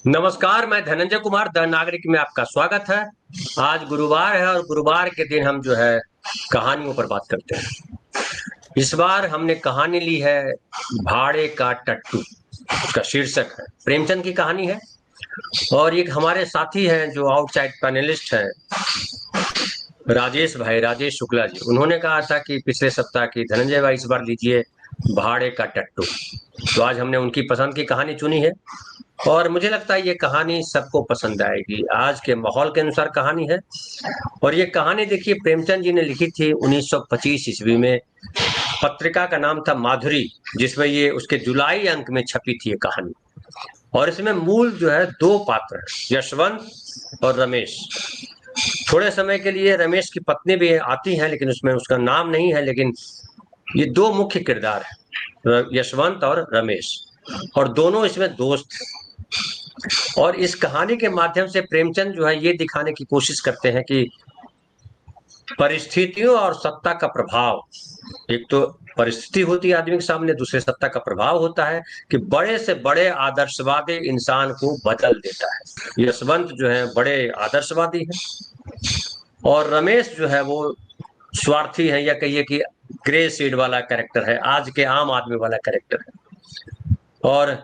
नमस्कार, मैं धनंजय कुमार द नागरिक में आपका स्वागत है। आज गुरुवार है और गुरुवार के दिन हम जो है कहानियों पर बात करते हैं। इस बार हमने कहानी ली है भाड़े का टट्टू। उसका शीर्षक है प्रेमचंद की कहानी है। और एक हमारे साथी हैं जो आउटसाइड पैनलिस्ट हैं, राजेश शुक्ला जी। उन्होंने कहा था कि पिछले सप्ताह की धनंजय भाई इस बार लीजिए भाड़े का टट्टू। तो आज हमने उनकी पसंद की कहानी चुनी है और मुझे लगता है ये कहानी सबको पसंद आएगी। आज के माहौल के अनुसार कहानी है और ये कहानी देखिए प्रेमचंद जी ने लिखी थी 1925 ईस्वी में। पत्रिका का नाम था माधुरी, जिसमें ये उसके जुलाई अंक में छपी थी ये कहानी। और इसमें मूल जो है दो पात्र हैं, यशवंत और रमेश। थोड़े समय के लिए रमेश की पत्नी भी आती है, लेकिन उसमें उसका नाम नहीं है। लेकिन ये दो मुख्य किरदार हैं, यशवंत और रमेश, और दोनों इसमें दोस्त हैं। और इस कहानी के माध्यम से प्रेमचंद जो है ये दिखाने की कोशिश करते हैं कि परिस्थितियों और सत्ता का प्रभाव, एक तो परिस्थिति होती है आदमी के सामने, दूसरे सत्ता का प्रभाव होता है कि बड़े से बड़े आदर्शवादी इंसान को बदल देता है। यशवंत जो है बड़े आदर्शवादी हैं और रमेश जो है वो स्वार्थी है, या कहिए कि ग्रे शेड वाला कैरेक्टर है, आज के आम आदमी वाला कैरेक्टर है। और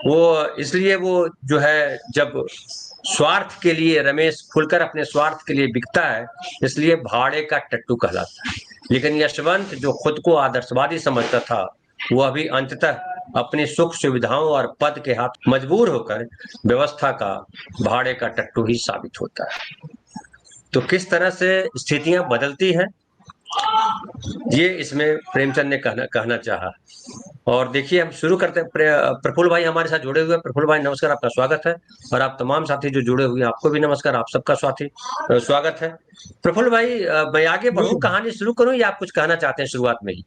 वो इसलिए वो जो है जब स्वार्थ के लिए, रमेश खुलकर अपने स्वार्थ के लिए बिकता है, इसलिए भाड़े का टट्टू कहलाता है। लेकिन यशवंत जो खुद को आदर्शवादी समझता था, वो अभी अंततः अपनी सुख सुविधाओं और पद के हाथ मजबूर होकर व्यवस्था का भाड़े का टट्टू ही साबित होता है। तो किस तरह से स्थितियां बदलती हैं, ये इसमें प्रेमचंद ने कहना कहना चाहा। और देखिए हम शुरू करते हैं। प्रफुल्ल भाई हमारे साथ जुड़े हुए हैं। प्रफुल्ल भाई नमस्कार, आपका स्वागत है। और आप तमाम साथी जो जुड़े हुए हैं आपको भी नमस्कार, आप सबका स्वागत है। प्रफुल्ल भाई, मैं आगे बढ़ूं, जी कहानी शुरू करूं या आप कुछ कहना चाहते हैं शुरुआत में ही?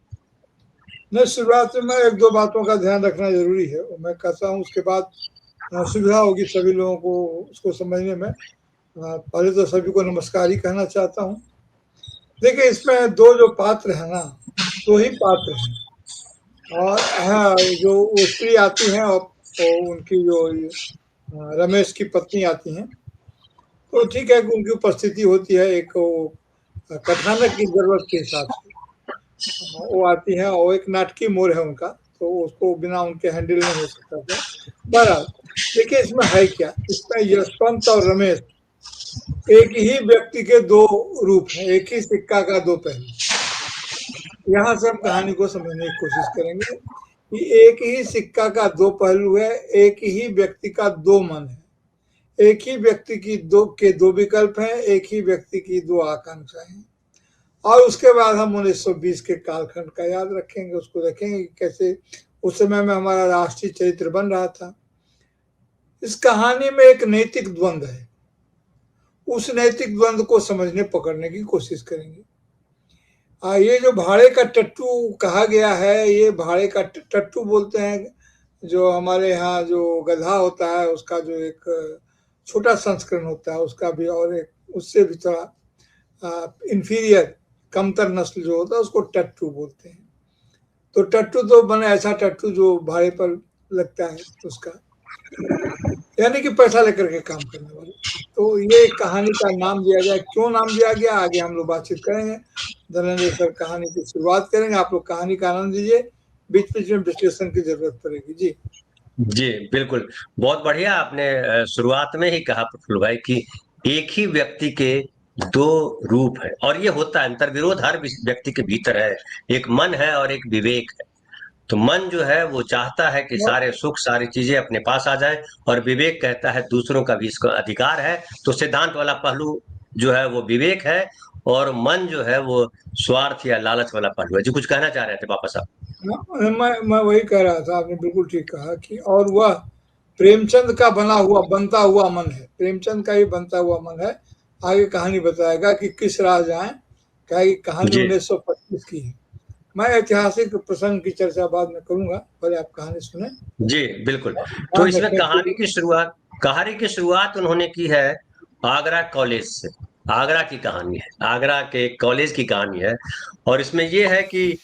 नहीं, शुरुआत में एक दो बातों का ध्यान रखना जरूरी है और मैं कहता हूँ उसके बाद सुविधा होगी सभी लोगों को उसको समझने में। पहले तो सभी को नमस्कार ही कहना चाहता हूँ। देखिए, इसमें दो जो पात्र है ना, दो ही पात्र हैं। और हाँ, जो वो स्त्री आती हैं और उनकी जो रमेश की पत्नी आती हैं, तो ठीक है कि उनकी उपस्थिति होती है एक कथानक की जरूरत के हिसाब से। वो आती है और एक नाटकीय मोड़ है उनका, तो उसको बिना उनके हैंडल नहीं हो सकता था। बहरहाल, देखिए इसमें है क्या, इसमें यशवंत और रमेश एक ही व्यक्ति के दो रूप हैं, एक ही सिक्का का दो पहलू। यहाँ से हम कहानी को समझने की कोशिश करेंगे कि एक ही सिक्का का दो पहलू है, एक ही व्यक्ति का दो मन है, एक ही व्यक्ति की दो विकल्प हैं, एक ही व्यक्ति की दो आकांक्षाएं हैं। और उसके बाद हम 1920 के कालखंड का याद रखेंगे, उसको देखेंगे कि कैसे उस समय में हमारा राष्ट्रीय चरित्र बन रहा था। इस कहानी में एक नैतिक द्वंद्व है, उस नैतिक द्वंद्व को समझने पकड़ने की कोशिश करेंगे। ये जो भाड़े का टट्टू कहा गया है, ये भाड़े का टट्टू बोलते हैं। जो हमारे यहाँ जो गधा होता है उसका जो एक छोटा संस्करण होता है उसका भी, और एक उससे भी थोड़ा इंफीरियर कमतर नस्ल जो होता है उसको टट्टू बोलते हैं। तो टट्टू तो बने ऐसा टट्टू जो भाड़े पर लगता है उसका, यानी कि पैसा लेकर के काम करने वाले। तो ये कहानी का नाम दिया गया, क्यों नाम दिया गया आगे हम लोग बातचीत करेंगे। धनंजय सर कहानी की शुरुआत करेंगे, आप लोग कहानी का आनंद लीजिए, बीच बीच में विश्लेषण की जरूरत पड़ेगी। जी जी बिल्कुल, बहुत बढ़िया। आपने शुरुआत में ही कहा प्रफुल्ल भाई कि एक ही व्यक्ति के दो रूप है, और ये होता है, अंतर्विरोध हर व्यक्ति के भीतर है। एक मन है और एक विवेक है। तो मन जो है वो चाहता है कि सारे सुख सारी चीजें अपने पास आ जाए, और विवेक कहता है दूसरों का भी इसको अधिकार है। तो सिद्धांत वाला पहलू जो है वो विवेक है, और मन जो है वो स्वार्थ या लालच वाला पहलू है। जो कुछ कहना चाह रहे थे वापस आप? मैं वही कह रहा था, आपने बिल्कुल ठीक कहा कि और वह प्रेमचंद का बना हुआ बनता हुआ मन है, प्रेमचंद का ही बनता हुआ मन है। आगे कहानी बताएगा कि किस राह जाए, क्या कि कहानी जी 1925 की है। मैं ऐतिहासिक प्रसंग की चर्चा बाद में करूंगा, पहले आप कहानी सुने। जी बिल्कुल। तो ध्यान इसमें रखें कि कहानी की शुरुआत उन्होंने की है आगरा कॉलेज से। आगरा की कहानी है, आगरा के कॉलेज की कहानी है। और इसमें यह है कि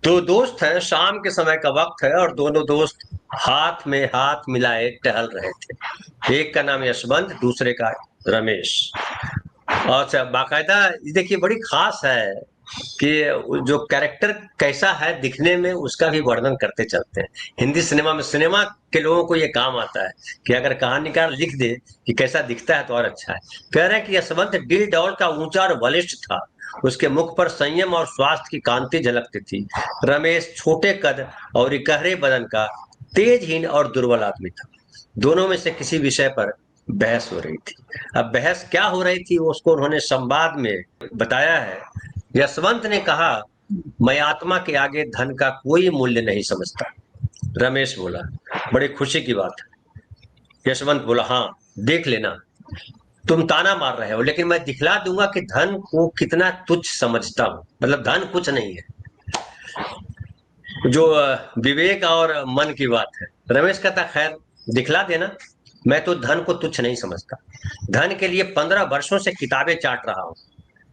दो दोस्त हैं, शाम के समय का वक्त है और दोनों दोस्त हाथ में हाथ मिलाए टहल रहे थे। एक का नाम यशवंत, दूसरे का रमेश। अच्छा, बाकायदा देखिए बड़ी खास है कि जो कैरेक्टर कैसा है दिखने में उसका भी वर्णन करते चलते हैं। हिंदी सिनेमा में, सिनेमा के लोगों को ये काम आता है कि अगर कहानीकार लिख दे कि कैसा दिखता है तो और अच्छा है। कह रहे हैं कि यशवंत दिल डौल का ऊंचा और बलिष्ठ था, उसके मुख पर संयम और स्वास्थ्य की कांति झलकती थी। रमेश छोटे कद और इकहरे बदन का तेजहीन और दुर्बल आदमी था। दोनों में से किसी विषय पर बहस हो रही थी। अब बहस क्या हो रही थी उसको उन्होंने संवाद में बताया है। यशवंत ने कहा, मैं आत्मा के आगे धन का कोई मूल्य नहीं समझता। रमेश बोला, बड़ी खुशी की बात है। यशवंत बोला, हाँ देख लेना, तुम ताना मार रहे हो लेकिन मैं दिखला दूंगा कि धन को कितना तुच्छ समझता हूँ। मतलब धन कुछ नहीं है, जो विवेक और मन की बात है। रमेश कहता, खैर दिखला देना, मैं तो धन को तुच्छ नहीं समझता। धन के लिए 15 वर्षों से किताबें चाट रहा हूँ।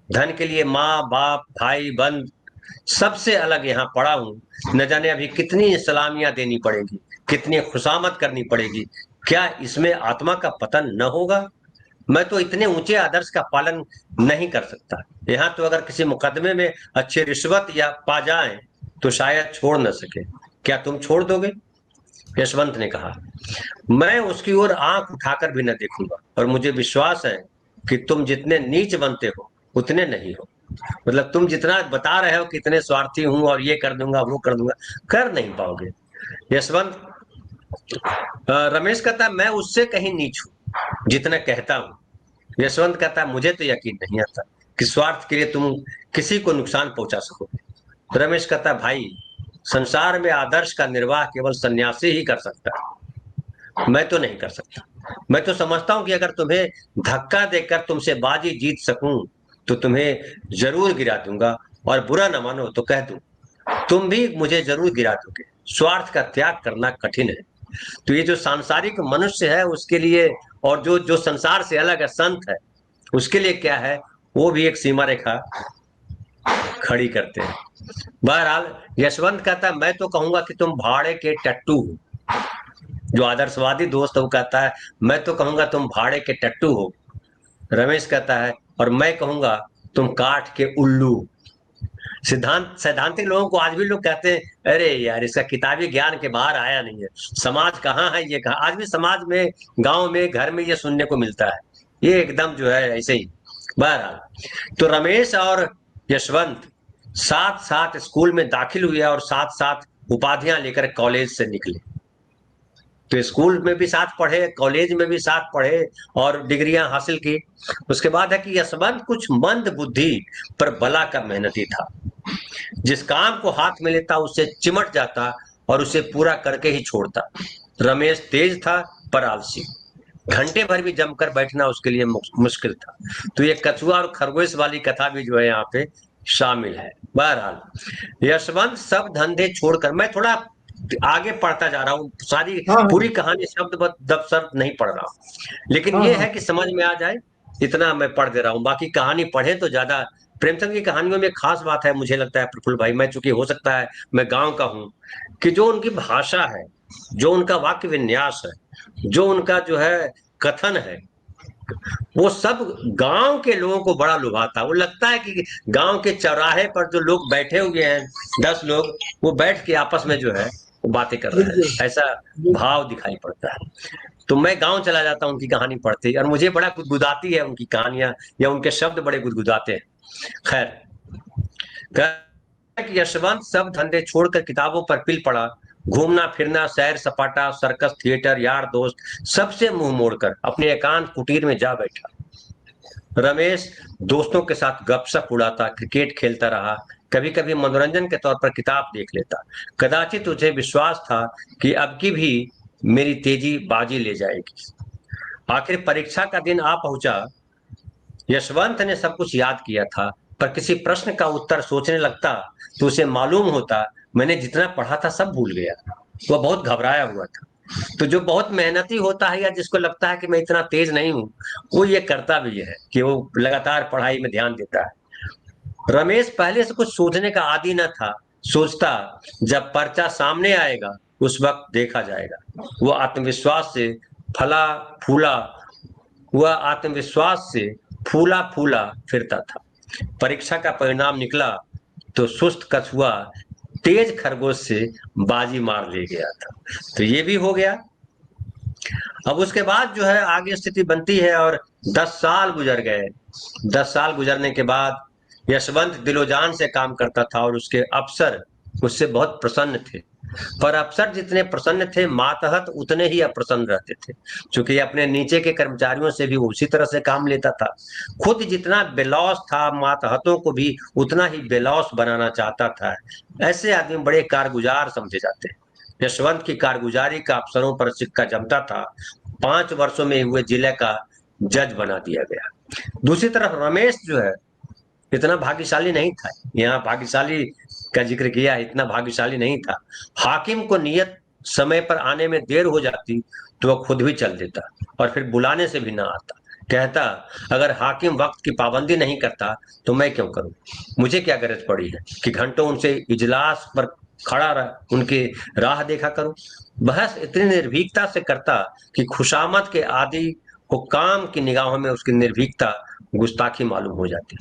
धन के लिए माँ बाप भाई बंद सबसे अलग यहाँ पड़ा हूँ। न जाने अभी कितनी सलामियां देनी पड़ेगी, कितनी खुशामद करनी पड़ेगी। क्या इसमें आत्मा का पतन न होगा? मैं तो इतने ऊंचे आदर्श का पालन नहीं कर सकता। यहाँ तो अगर किसी मुकदमे में अच्छे रिश्वत या पा जाए तो शायद छोड़ न सके। क्या तुम छोड़ दोगे? यशवंत ने कहा, मैं उसकी ओर आंख उठाकर भी न देखूंगा और मुझे विश्वास है कि तुम जितने नीच बनते हो उतने नहीं हो। मतलब तुम जितना बता रहे हो कितने स्वार्थी हूं और ये कर दूंगा वो कर दूंगा, कर नहीं पाओगे। यशवंत रमेश कहता है, मैं उससे कहीं नीच हूं जितना कहता हूं। यशवंत कहता है, मुझे तो यकीन नहीं आता कि स्वार्थ के लिए तुम किसी को नुकसान पहुंचा सकोगे। रमेश कहता है, भाई संसार में आदर्श का निर्वाह केवल सन्यासी ही कर सकता है, मैं तो नहीं कर सकता। मैं तो समझता हूं कि अगर तुम्हें धक्का देकर तुमसे बाजी जीत सकूं तो तुम्हें जरूर गिरा दूंगा, और बुरा न मानो तो कह दूं तुम भी मुझे जरूर गिरा दोगे। स्वार्थ का त्याग करना कठिन है। तो ये जो सांसारिक मनुष्य है उसके लिए, और जो जो संसार से अलग है, संत है, उसके लिए क्या है, वो भी एक सीमा रेखा खड़ी करते हैं। बहरहाल यशवंत कहता है, मैं तो कहूंगा कि तुम भाड़े के टट्टू हो। जो आदर्शवादी दोस्त है वो कहता है, मैं तो कहूंगा तुम भाड़े के टट्टू हो। रमेश कहता है, और मैं कहूंगा तुम काठ के उल्लू। सिद्धांत सैद्धांतिक लोगों को आज भी लोग कहते हैं, अरे यार इसका किताबी ज्ञान के बाहर आया नहीं है, समाज कहाँ है, ये कहा आज भी समाज में, गांव में, घर में ये सुनने को मिलता है। ये एकदम जो है ऐसे ही। बहरहाल तो रमेश और यशवंत साथ साथ स्कूल में दाखिल हुए और साथ साथ उपाधियां लेकर कॉलेज से निकले। तो स्कूल में भी साथ पढ़े, कॉलेज में भी साथ पढ़े और डिग्रियां हासिल की। उसके बाद है कि यशवंत कुछ मंद बुद्धि पर बला का मेहनती था। जिस काम को हाथ में लेता उसे चिमट जाता और उसे पूरा करके ही छोड़ता। रमेश तेज था पर आलसी, घंटे भर भी जमकर बैठना उसके लिए मुश्किल था। तो ये कछुआ और खरगोश वाली कथा भी जो है यहाँ पे शामिल है। बहरहाल यशवंत सब धंधे छोड़कर, मैं थोड़ा आगे पढ़ता जा रहा हूँ, सारी हाँ हाँ पूरी कहानी शब्द दब शब्द नहीं पढ़ रहा हूँ, लेकिन हाँ ये हाँ है कि समझ में आ जाए इतना मैं पढ़ दे रहा हूँ। बाकी कहानी पढ़े तो ज्यादा। प्रेमचंद की कहानियों में एक खास बात है मुझे लगता है प्रफुल्ल भाई, मैं चूंकि हो सकता है मैं गांव का हूँ, कि जो उनकी भाषा है, जो उनका वाक्य विन्यास है, जो उनका जो है कथन है, वो सब गांव के लोगों को बड़ा लुभाता है। वो लगता है कि गांव के चौराहे पर जो लोग बैठे हुए हैं, 10 लोग, वो बैठ के आपस में जो है वो बातें कर रहे बिल्कुल हैं, ऐसा बिल्कुल। भाव दिखाई पड़ता है। तो मैं गांव चला जाता हूँ उनकी कहानी पढ़ते ही, और मुझे बड़ा गुदगुदाती है उनकी कहानियां, या उनके शब्द बड़े गुदगुदाते हैं। खैर, कि यशवंत सब धंधे छोड़कर किताबों पर पिल पड़ा। घूमना फिरना, सैर सपाटा, सर्कस, थिएटर, यार दोस्त, सबसे मुंह मोड़कर अपने एकांत कुटीर में जा बैठा। रमेश दोस्तों के साथ गपशप उड़ाता, क्रिकेट खेलता रहा, कभी कभी मनोरंजन के तौर पर किताब देख लेता। कदाचित उसे विश्वास था कि अब की भी मेरी तेजी बाजी ले जाएगी। आखिर परीक्षा का दिन आ पहुंचा। यशवंत ने सब कुछ याद किया था, पर किसी प्रश्न का उत्तर सोचने लगता तो उसे मालूम होता मैंने जितना पढ़ा था सब भूल गया। वह बहुत घबराया हुआ था। तो जो बहुत मेहनती होता है या जिसको लगता है कि मैं इतना तेज नहीं हूं, वो ये करता भी है कि वो लगातार पढ़ाई में ध्यान देता है। रमेश पहले से कुछ सोचने का आदी न था, सोचता जब पर्चा सामने आएगा उस वक्त देखा जाएगा। वो आत्मविश्वास से फला फूला वह आत्मविश्वास से फूला फूला फिरता था। परीक्षा का परिणाम निकला तो सुस्त कछुआ तेज खरगोश से बाजी मार ले गया था। तो ये भी हो गया। अब उसके बाद जो है आगे स्थिति बनती है और 10 साल गुजर गए। 10 साल गुजरने के बाद यशवंत दिलोजान से काम करता था और उसके अफसर उससे बहुत प्रसन्न थे। पर अफसर जितने प्रसन्न थे मातहत उतने ही अप्रसन्न रहते थे, क्योंकि अपने नीचे के कर्मचारियों से भी उसी तरह से काम लेता था। खुद जितना बेलौस था मातहतों को भी उतना ही बेलौस बनाना चाहता था। ऐसे आदमी बड़े कारगुजार समझे जाते हैं। यशवंत की कारगुजारी का अफसरों पर सिक्का जमता था। 5 वर्षों में हुए जिले का जज बना दिया गया। दूसरी तरफ रमेश जो है इतना भाग्यशाली नहीं था। यहाँ भाग्यशाली का जिक्र किया, इतना भाग्यशाली नहीं था। हाकिम को नियत समय पर आने में देर हो जाती तो वह खुद भी चल देता और फिर बुलाने से भी ना आता। कहता अगर हाकिम वक्त की पाबंदी नहीं करता तो मैं क्यों करूं, मुझे क्या गरज पड़ी है कि घंटों उनसे इजलास पर खड़ा रह उनके राह देखा करूं। बहस इतनी निर्भीकता से करता कि खुशामद के आदि हुक्काम की निगाहों में उसकी निर्भीकता गुस्ताखी मालूम हो जाती।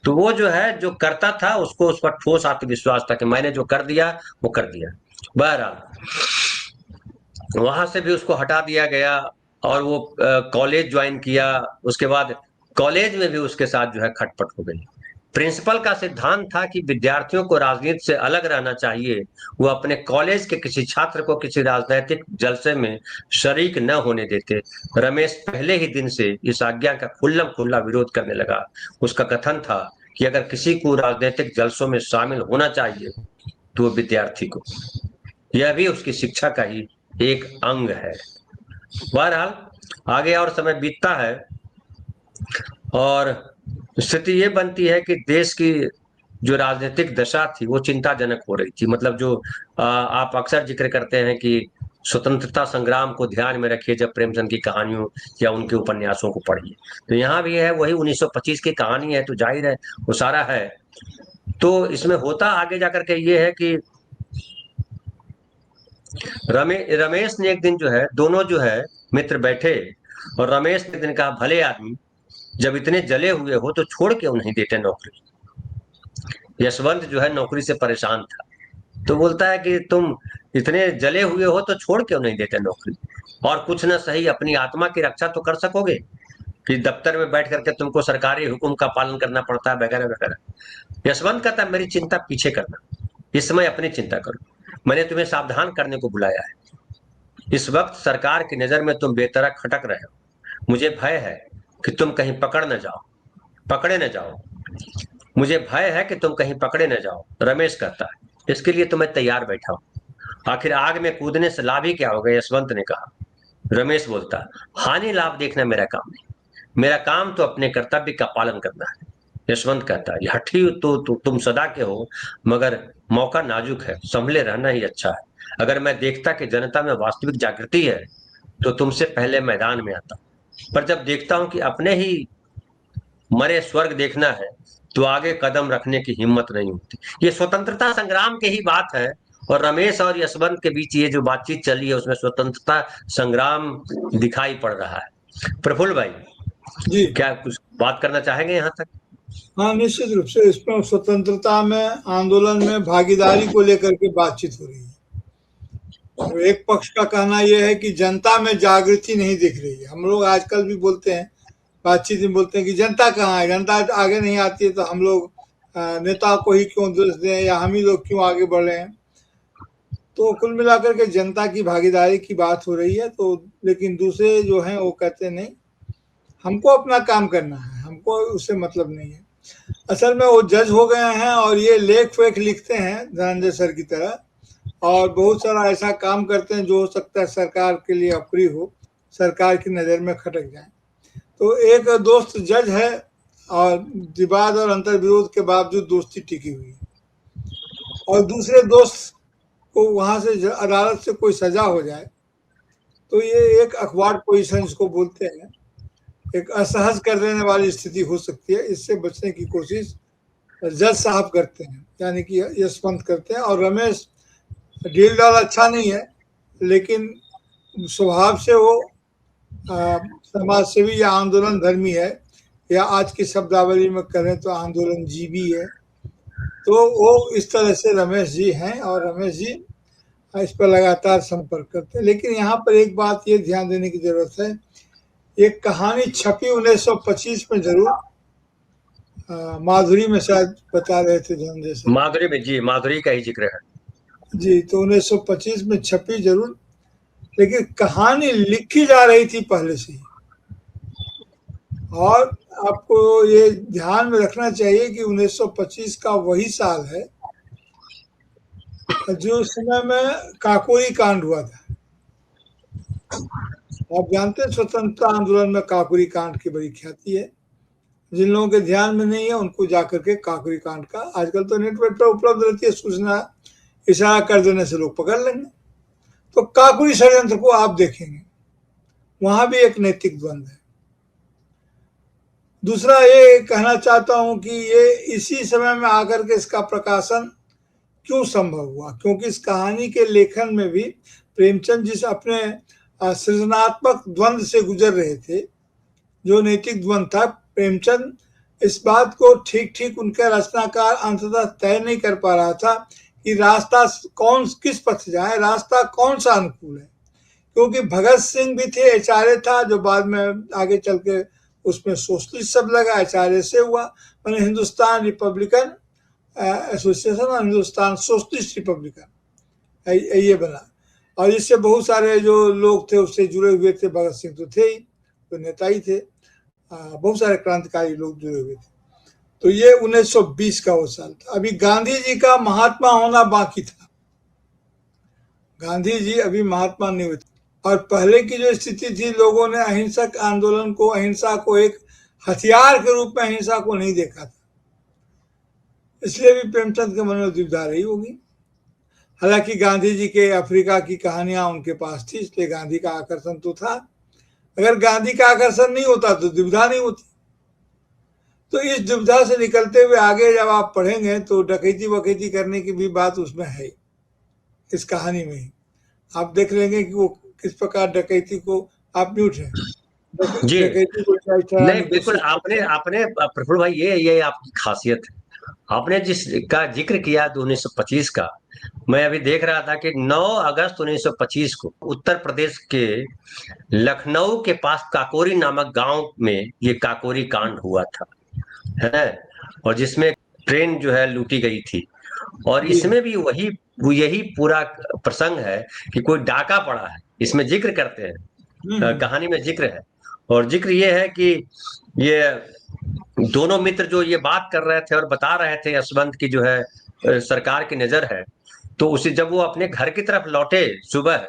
तो वो जो है जो करता था उसको उस पर ठोस आत्मविश्वास था कि मैंने जो कर दिया वो कर दिया। बहरहाल वहां से भी उसको हटा दिया गया और वो कॉलेज ज्वाइन किया। उसके बाद कॉलेज में भी उसके साथ जो है खटपट हो गई। प्रिंसिपल का सिद्धांत था कि विद्यार्थियों को राजनीति से अलग रहना चाहिए। वो अपने कॉलेज के किसी छात्र को किसी राजनीतिक जलसे में शरीक न होने देते। रमेश पहले ही दिन से इस आज्ञा का खुल्लम खुल्ला विरोध करने लगा। उसका कथन था कि अगर किसी को राजनीतिक जलसों में शामिल होना चाहिए तो वो विद्यार्थी को, यह भी उसकी शिक्षा का ही एक अंग है। बहरहाल आगे और समय बीतता है और स्थिति ये बनती है कि देश की जो राजनीतिक दशा थी वो चिंताजनक हो रही थी। मतलब जो आप अक्सर जिक्र करते हैं कि स्वतंत्रता संग्राम को ध्यान में रखिए जब प्रेमचंद की कहानियों या उनके उपन्यासों को पढ़िए। तो यहाँ भी है वही 1925 की कहानी है, तो जाहिर है वो सारा है। तो इसमें होता आगे जाकर के ये है कि रमेश ने एक दिन जो है दोनों जो है मित्र बैठे और रमेश ने एक दिन कहा भले आदमी जब इतने जले हुए हो तो छोड़ क्यों नहीं देते नौकरी। यशवंत जो है नौकरी से परेशान था, तो बोलता है कि तुम इतने जले हुए हो तो छोड़ क्यों नहीं देते नौकरी, और कुछ न सही अपनी आत्मा की रक्षा तो कर सकोगे कि दफ्तर में बैठ करके तुमको सरकारी हुक्म का पालन करना पड़ता है वगैरह वगैरह। यशवंत कहता है मेरी चिंता पीछे करना, इस समय अपनी चिंता करो। मैंने तुम्हें सावधान करने को बुलाया है। इस वक्त सरकार की नजर में तुम बेतरक खटक रहे हो। मुझे भय है कि तुम कहीं पकड़े न जाओ। मुझे भय है कि तुम कहीं पकड़े न जाओ। रमेश कहता है इसके लिए तो मैं तैयार बैठा हूं। आखिर आग में कूदने से लाभ ही क्या होगा, यशवंत ने कहा। रमेश बोलता हानि लाभ देखना मेरा काम नहीं, मेरा काम तो अपने कर्तव्य का पालन करना है। यशवंत कहता है हठी तो तुम सदा के हो, मगर मौका नाजुक है, संभले रहना ही अच्छा है। अगर मैं देखता कि जनता में वास्तविक जागृति है तो तुमसे पहले मैदान में आता, पर जब देखता हूं कि अपने ही मरे स्वर्ग देखना है तो आगे कदम रखने की हिम्मत नहीं होती। ये स्वतंत्रता संग्राम की ही बात है और रमेश और यशवंत के बीच ये जो बातचीत चली है उसमें स्वतंत्रता संग्राम दिखाई पड़ रहा है। प्रफुल्ल भाई जी क्या कुछ बात करना चाहेंगे यहाँ तक? हाँ, निश्चित रूप से इसमें स्वतंत्रता में आंदोलन में भागीदारी को लेकर के बातचीत हो रही है। तो एक पक्ष का कहना यह है कि जनता में जागृति नहीं दिख रही है। हम लोग आजकल भी बोलते हैं, बातचीत में बोलते हैं कि जनता कहाँ है, जनता आगे नहीं आती है तो हम लोग नेता को ही क्यों दोष दें या हम ही लोग क्यों आगे बढ़ रहे हैं। तो कुल मिलाकर के जनता की भागीदारी की बात हो रही है। तो लेकिन दूसरे जो हैं वो कहते नहीं, हमको अपना काम करना है, हमको उससे मतलब नहीं है। असल में वो जज हो गए हैं और ये लेख वेख लिखते हैं धनंजय सर की तरह, और बहुत सारा ऐसा काम करते हैं जो हो सकता है सरकार के लिए अप्रिय हो, सरकार की नज़र में खटक जाए। तो एक दोस्त जज है और विवाद और अंतर्विरोध के बावजूद दोस्ती टिकी हुई है, और दूसरे दोस्त को वहां से अदालत से कोई सजा हो जाए तो ये एक अखबार पोजीशन इसको बोलते हैं, एक असहज कर देने वाली स्थिति हो सकती है। इससे बचने की कोशिश जज साहब करते हैं, यानी कि यशवंत करते हैं। और रमेश डील डाल अच्छा नहीं है, लेकिन स्वभाव से वो समाज सेवी या आंदोलन धर्मी है, या आज की शब्दावली में करें तो आंदोलन जीवी है। तो वो इस तरह से रमेश जी हैं, और रमेश जी इस पर लगातार संपर्क करते हैं। लेकिन यहाँ पर एक बात ये ध्यान देने की जरूरत है, ये कहानी छपी 1925 में जरूर, माधुरी में शायद बता रहे थे धनंजय से। माधुरी में जी, माधुरी का ही जिक्र है जी, तो 1925 में छपी जरूर, लेकिन कहानी लिखी जा रही थी पहले से ही। और आपको ये ध्यान में रखना चाहिए कि 1925 का वही साल है जो समय में काकोरी कांड हुआ था। आप जानते हैं स्वतंत्रता आंदोलन में काकोरी कांड की बड़ी ख्याति है। जिन लोगों के ध्यान में नहीं है उनको जाकर के काकोरी कांड का, आजकल तो नेट पर उपलब्ध रहती है सूचना, इशारा कर देने से लोग पकड़ लेंगे। तो काकोरी षड्यंत्र को आप देखेंगे, वहां भी एक नैतिक द्वंद्व है। दूसरा ये कहना चाहता हूं कि ये इसी समय में आकर के इसका प्रकाशन क्यों संभव हुआ, क्योंकि इस कहानी के लेखन में भी प्रेमचंद जिस अपने सृजनात्मक द्वंद्व से गुजर रहे थे, जो नैतिक द्वंद्व था, प्रेमचंद इस बात को ठीक ठीक उनका रचनाकार अंततः तय नहीं कर पा रहा था कि रास्ता कौन, किस पथ जाए, रास्ता कौन सा अनुकूल है। क्योंकि भगत सिंह भी थे, आचार्य था, जो बाद में आगे चल के उसमें सोशलिस्ट शब्द लगा, आचार्य से हुआ, मैंने हिंदुस्तान रिपब्लिकन एसोसिएशन और हिंदुस्तान सोशलिस्ट रिपब्लिकन ये बना। और इससे बहुत सारे जो लोग थे उससे जुड़े हुए थे, भगत सिंह तो थे ही, तो नेता ही थे, बहुत सारे क्रांतिकारी लोग जुड़े हुए थे। तो ये 1920 का वो साल था। अभी गांधी जी का महात्मा होना बाकी था, गांधी जी अभी महात्मा नहीं हुए थे। और पहले की जो स्थिति थी, लोगों ने अहिंसक आंदोलन को, अहिंसा को एक हथियार के रूप में अहिंसा को नहीं देखा था, इसलिए भी प्रेमचंद के मन में दुविधा रही होगी। हालांकि गांधी जी के अफ्रीका की कहानियां उनके पास थी, इसलिए गांधी का आकर्षण तो था। अगर गांधी का आकर्षण नहीं होता तो दुविधा नहीं होती। तो इस दुविधा से निकलते हुए आगे जब आप पढ़ेंगे तो डकैती वकैती करने की भी बात उसमें है, इस कहानी में ही आप देख लेंगे कि वो किस प्रकार डकैती को, आप म्यूट हैं, जी। डकैती को नहीं, बिल्कुल आपने आपने प्रफुल्ल भाई, ये आपकी खासियत है। आपने जिसका जिक्र किया 1925 का, मैं अभी देख रहा था कि 9 अगस्त 1925 को उत्तर प्रदेश के लखनऊ के पास काकोरी नामक गांव में ये काकोरी कांड हुआ था, है, और जिसमें ट्रेन जो है लूटी गई थी। और इसमें भी यही पूरा प्रसंग है कि कोई डाका पड़ा है, इसमें जिक्र करते हैं, कहानी में जिक्र है। और जिक्र ये है कि ये दोनों मित्र जो ये बात कर रहे थे और बता रहे थे यशवंत की जो है सरकार की नजर है, तो उसे जब वो अपने घर की तरफ लौटे सुबह,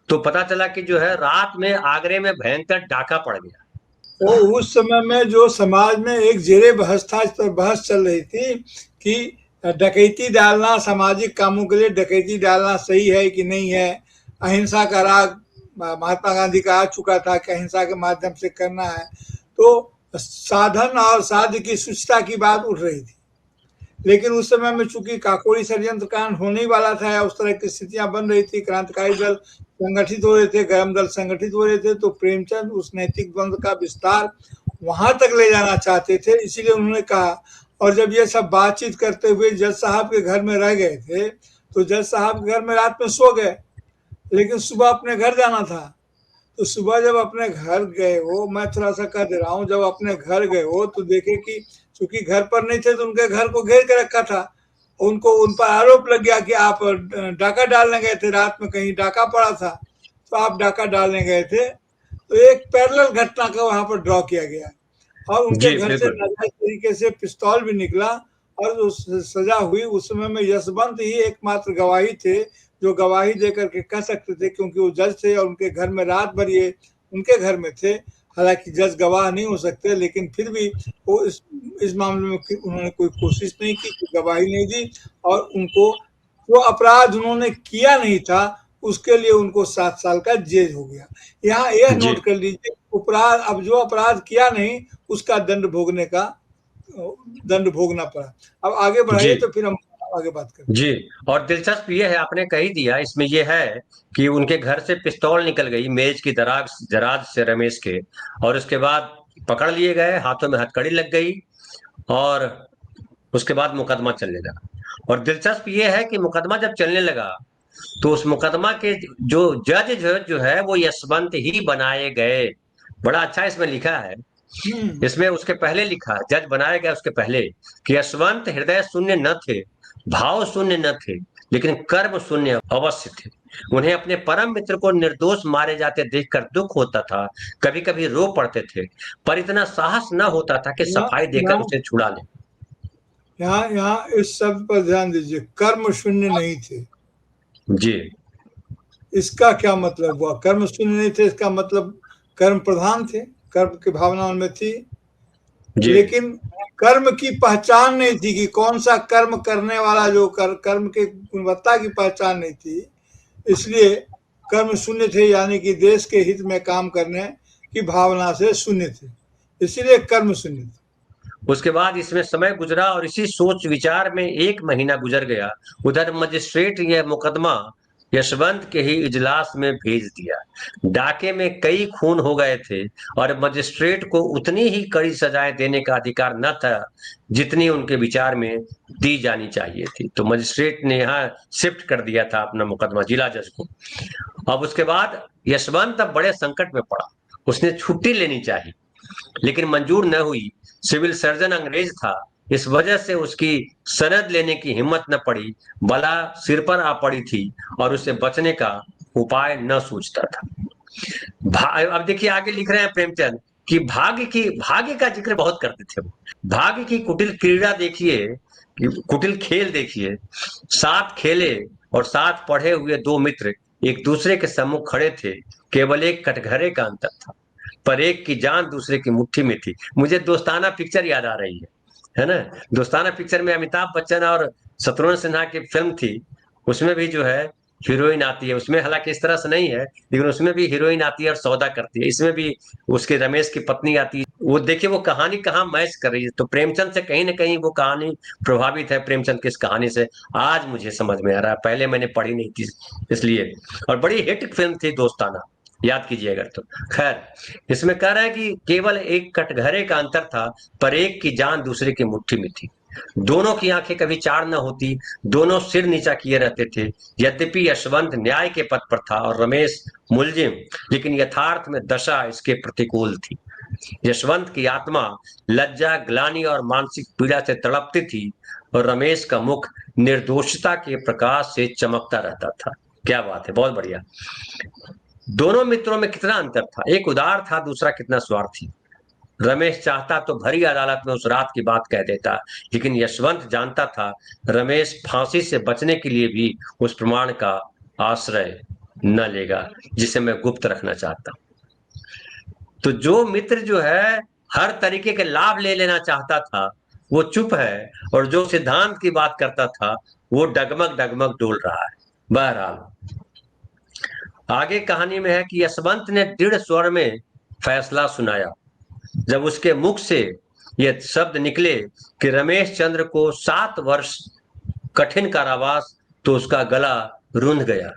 तो पता चला कि जो है रात में आगरे में भयंकर डाका पड़ गया। तो उस समय में जो समाज में एक जेरे बहस था, इस पर बहस चल रही थी कि डकैती डालना, सामाजिक कामों के लिए डकैती डालना सही है कि नहीं है। अहिंसा का राग महात्मा गांधी का आ चुका था कि अहिंसा के माध्यम से करना है। तो साधन और साध्य की सुचिता की बात उठ रही थी। लेकिन उस समय में चूंकि काकोरी षड्यंत्र कांड होने ही वाला था, या उस तरह की स्थितियां बन रही थी, क्रांतिकारी दल संगठित हो रहे थे, गर्म दल संगठित हो रहे थे, तो प्रेमचंद उस नैतिक द्वंद्व का विस्तार वहां तक ले जाना चाहते थे, इसीलिए उन्होंने कहा। और जब ये सब बातचीत करते हुए जज साहब के घर में रह गए थे, तो जज साहब के घर में रात में सो गए, लेकिन सुबह अपने घर जाना था। तो सुबह जब अपने घर गए हो, मैं थोड़ा सा कह दे रहा हूँ, जब अपने घर गए हो तो देखे कि चूंकि घर पर नहीं थे तो उनके घर को घेर के रखा था। उनको उन पर आरोप लग गया कि आप डाका डालने गए थे, रात में कहीं डाका पड़ा था तो आप डाका डालने गए थे। तो एक पैरेलल घटना का वहां पर ड्रॉ किया गया, और उनके घर से नाजायज तरीके से पिस्तौल भी निकला और सजा हुई। उस समय में यशवंत ही एकमात्र गवाही थे जो गवाही देकर के कह सकते थे, क्योंकि वो जज थे और उनके घर में रात भर ये उनके घर में थे। हालांकि जज गवाह नहीं हो सकते, लेकिन फिर भी वो इस मामले में उन्होंने कोई कोशिश नहीं की, कोई गवाही नहीं दी, और उनको वो अपराध उन्होंने किया नहीं था उसके लिए उनको 7 साल का जेल हो गया। यहाँ यह नोट कर लीजिए, अपराध, अब जो अपराध किया नहीं उसका दंड भोगने का दंड भोगना पड़ा। अब आगे बढ़ाइए तो फिर हम आगे बात करें। जी, और दिलचस्प ये है, आपने कही दिया इसमें ये है कि उनके घर से पिस्तौल निकल गई मेज की दराज से रमेश के, और उसके बाद पकड़ लिए गए, हाथों में हथकड़ी लग गई, और उसके बाद मुकदमा चलने लगा। और दिलचस्प ये है कि मुकदमा जब चलने लगा तो उस मुकदमा के जो जज जो है वो यशवंत ही बनाए गए। बड़ा अच्छा इसमें लिखा है, इसमें उसके पहले लिखा, जज बनाया गया उसके पहले, कि यशवंत हृदय शून्य न थे, भाव शून्य न थे, लेकिन कर्म शून्य अवश्य थे। उन्हें अपने परम मित्र को निर्दोष मारे जाते देखकर दुख होता था, कभी कभी रो पड़ते थे, पर इतना साहस न होता था कि सफाई देकर उसे छुड़ा ले। यहाँ इस शब्द पर ध्यान दीजिए, कर्म शून्य नहीं थे। जी, इसका क्या मतलब हुआ? कर्म शून्य नहीं थे, इसका मतलब कर्म प्रधान थे, कर्म की भावना उनमें थी, लेकिन कर्म की पहचान नहीं थी कि कौन सा कर्म करने वाला, जो कर्म की गुणवत्ता की पहचान नहीं थी, इसलिए कर्म शून्य थे, यानी कि देश के हित में काम करने की भावना से शून्य थे, इसीलिए कर्म शून्य थे। उसके बाद इसमें समय गुजरा और इसी सोच विचार में 1 महीना गुजर गया। उधर मजिस्ट्रेट यह मुकदमा यशवंत के ही इजलास में भेज दिया। डाके में कई खून हो गए थे और मजिस्ट्रेट को उतनी ही कड़ी सजाएं देने का अधिकार न था जितनी उनके विचार में दी जानी चाहिए थी। तो मजिस्ट्रेट ने यहाँ शिफ्ट कर दिया था अपना मुकदमा जिला जज को। अब उसके बाद यशवंत अब बड़े संकट में पड़ा, उसने छुट्टी लेनी चाहिए लेकिन मंजूर न हुई। सिविल सर्जन अंग्रेज था, इस वजह से उसकी सनद लेने की हिम्मत न पड़ी, बला सिर पर आ पड़ी थी और उसे बचने का उपाय न सूझता था। अब देखिए आगे लिख रहे हैं प्रेमचंद कि भाग्य का जिक्र बहुत करते थे वो। भाग्य की कुटिल क्रीड़ा देखिए, कुटिल खेल देखिए, साथ खेले और साथ पढ़े हुए 2 मित्र एक दूसरे के सम्मुख खड़े थे, केवल एक कटघरे का अंतर था, पर एक की जान दूसरे की मुट्ठी में थी। मुझे दोस्ताना पिक्चर याद आ रही है ना। दोस्ताना पिक्चर में अमिताभ बच्चन और शत्रुघ्न सिन्हा की फिल्म थी, उसमें भी जो है हीरोइन आती है, उसमें हालांकि इस तरह से नहीं है लेकिन उसमें भी हीरोइन आती है और सौदा करती है, इसमें भी उसके रमेश की पत्नी आती है। वो देखिए वो कहानी कहाँ मैच कर रही है। तो प्रेमचंद से कहीं ना कहीं वो कहानी प्रभावित है, प्रेमचंद की इस कहानी से आज मुझे समझ में आ रहा है, पहले मैंने पढ़ी नहीं थी इसलिए। और बड़ी हिट फिल्म थी दोस्ताना, याद कीजिए अगर तो। खैर इसमें कह रहा है कि केवल एक कटघरे का अंतर था, पर एक की जान दूसरे की मुट्ठी में थी। दोनों की आंखें कभी चार न होती, दोनों सिर नीचा किए रहते थे। यद्यपि यशवंत न्याय के पथ पर था और रमेश मुलजिम, लेकिन यथार्थ में दशा इसके प्रतिकूल थी। यशवंत की आत्मा लज्जा, ग्लानि और मानसिक पीड़ा से तड़पती थी और रमेश का मुख निर्दोषता के प्रकाश से चमकता रहता था। क्या बात है, बहुत बढ़िया। दोनों मित्रों में कितना अंतर था, एक उदार था, दूसरा कितना स्वार्थी। रमेश चाहता तो भरी अदालत में उस रात की बात कह देता, लेकिन यशवंत जानता था रमेश फांसी से बचने के लिए भी उस प्रमाण का आश्रय न लेगा जिसे मैं गुप्त रखना चाहता हूं। तो जो मित्र जो है हर तरीके के लाभ ले लेना चाहता था वो चुप है, और जो सिद्धांत की बात करता था वो डगमग डगमग डोल रहा है। बहरहाल आगे कहानी में है कि यशवंत ने दृढ़ स्वर में फैसला सुनाया। जब उसके मुख से ये शब्द निकले कि रमेश चंद्र को 7 वर्ष कठिन कारावास, तो उसका गला रुंध गया,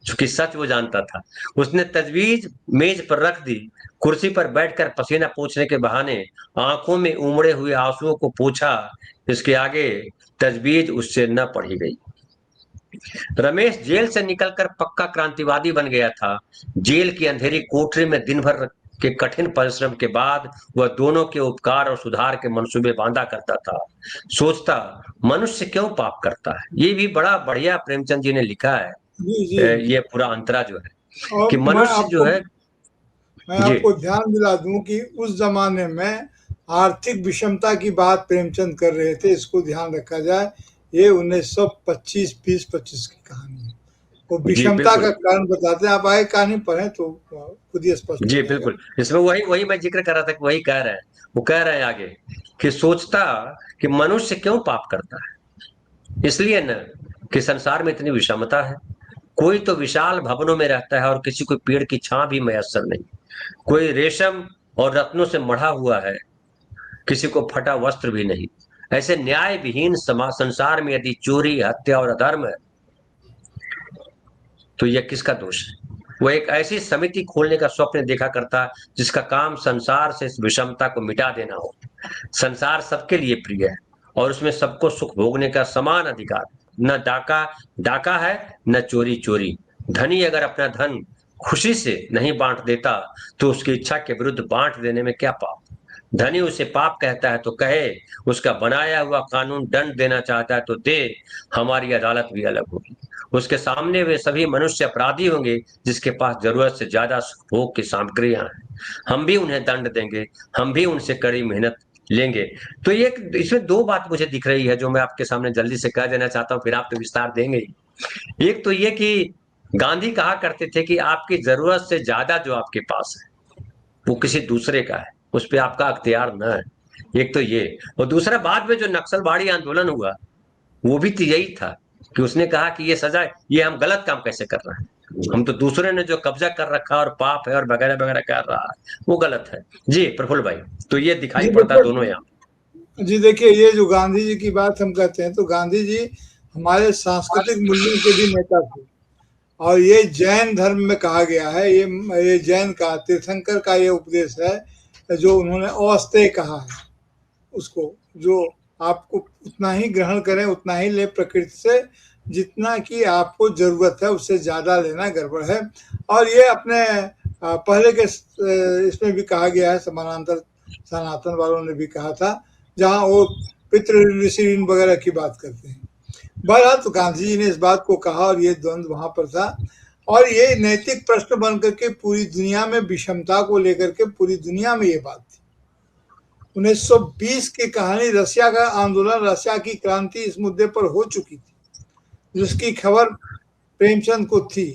क्योंकि सच वो जानता था। उसने तजवीज मेज पर रख दी, कुर्सी पर बैठकर पसीना पोंछने के बहाने आंखों में उमड़े हुए आंसुओं को पोंछा। इसके आगे तजवीज उससे न पढ़ी गई। रमेश जेल से निकलकर पक्का क्रांतिवादी बन गया था। जेल की अंधेरी कोठरी में दिन भर के कठिन परिश्रम के बाद वह दोनों के उपकार और सुधार के मंसूबे बांधा करता था। सोचता मनुष्य क्यों पाप करता है। ये भी बड़ा बढ़िया प्रेमचंद जी ने लिखा है। जी जी। ये पूरा अंतरा जो है और कि मनुष्य जो है। मैं जी आपको ध्यान दिला दूं कि उस जमाने में आर्थिक विषमता की बात प्रेमचंद कर रहे थे, इसको ध्यान रखा जाए। ये 1925 20-25 की कहानी है। वो जी विषमता का बिल्कुल। कारण बताते हैं, आप आगे कहानी पढ़ें तो खुद ही स्पष्ट हो जी जाएगा। बिल्कुल, इसमें वही वही मैं जिक्र कर रहा था कि वही कह रहे हैं। वो कह रहे हैं आगे कि सोचता कि मनुष्य क्यों पाप करता है, इसलिए न कि संसार में इतनी विषमता है। कोई तो विशाल भवनों में रहता है और किसी को पेड़ की छां भी मयस्सर नहीं। कोई रेशम और रत्नों से मढ़ा हुआ है किसी को फटा वस्त्र भी नहीं। ऐसे न्याय विहीन समाज संसार में यदि चोरी, हत्या और अधर्म है तो यह किसका दोष है? वो एक ऐसी समिति खोलने का स्वप्न देखा करता जिसका काम संसार से इस विषमता को मिटा देना हो। संसार सबके लिए प्रिय है और उसमें सबको सुख भोगने का समान अधिकार। न डाका डाका है, न चोरी चोरी। धनी अगर अपना धन खुशी से नहीं बांट देता तो उसकी इच्छा के विरुद्ध बांट देने में क्या पाप? धनी उसे पाप कहता है तो कहे, उसका बनाया हुआ कानून दंड देना चाहता है तो दे, हमारी अदालत भी अलग होगी। उसके सामने वे सभी मनुष्य अपराधी होंगे जिसके पास जरूरत से ज्यादा भोग की सामग्रियां हैं। हम भी उन्हें दंड देंगे, हम भी उनसे कड़ी मेहनत लेंगे। तो ये इसमें दो बात मुझे दिख रही है जो मैं आपके सामने जल्दी से कह देना चाहता हूँ, फिर आप तो विस्तार देंगे ही। एक तो ये कि गांधी कहा करते थे कि आपकी जरूरत से ज्यादा जो आपके पास है वो किसी दूसरे का है, उस पर आपका अख्तियार न है। एक तो ये, और दूसरा बाद में जो नक्सलवाड़ी आंदोलन हुआ वो भी तो यही था कि उसने कहा कि ये सजा, ये हम गलत काम कैसे कर रहे हैं, हम तो दूसरे ने जो कब्जा कर रखा और पाप है और वगैरह वगैरह कर रहा है वो गलत है। जी प्रफुल्ल भाई, तो ये दिखाई जी पड़ता दोनों यहाँ। जी देखिए, ये जो गांधी जी की बात हम कहते हैं तो गांधी जी हमारे सांस्कृतिक मूल्यों के भी नेता थे। और ये जैन धर्म में कहा गया है, ये जैन का तीर्थंकर का ये उपदेश है जो उन्होंने अस्तेय कहा है उसको, जो आपको उतना ही ग्रहण करें, उतना ही ले प्रकृति से, जितना कि आपको जरूरत है, उससे ज्यादा लेना गड़बड़ है। और ये अपने पहले के इसमें भी कहा गया है, समानांतर सनातन वालों ने भी कहा था, जहाँ वो पितृ ऋषि ऋण वगैरह की बात करते हैं। बहरहाल तो गांधी जी ने इस बात को कहा और ये द्वंद्व वहां पर था, और ये नैतिक प्रश्न बनकर के पूरी दुनिया में विषमता को लेकर के पूरी दुनिया में ये बात थी। 1920 की कहानी, रशिया का आंदोलन, रशिया की क्रांति इस मुद्दे पर हो चुकी थी, जिसकी खबर प्रेमचंद को थी।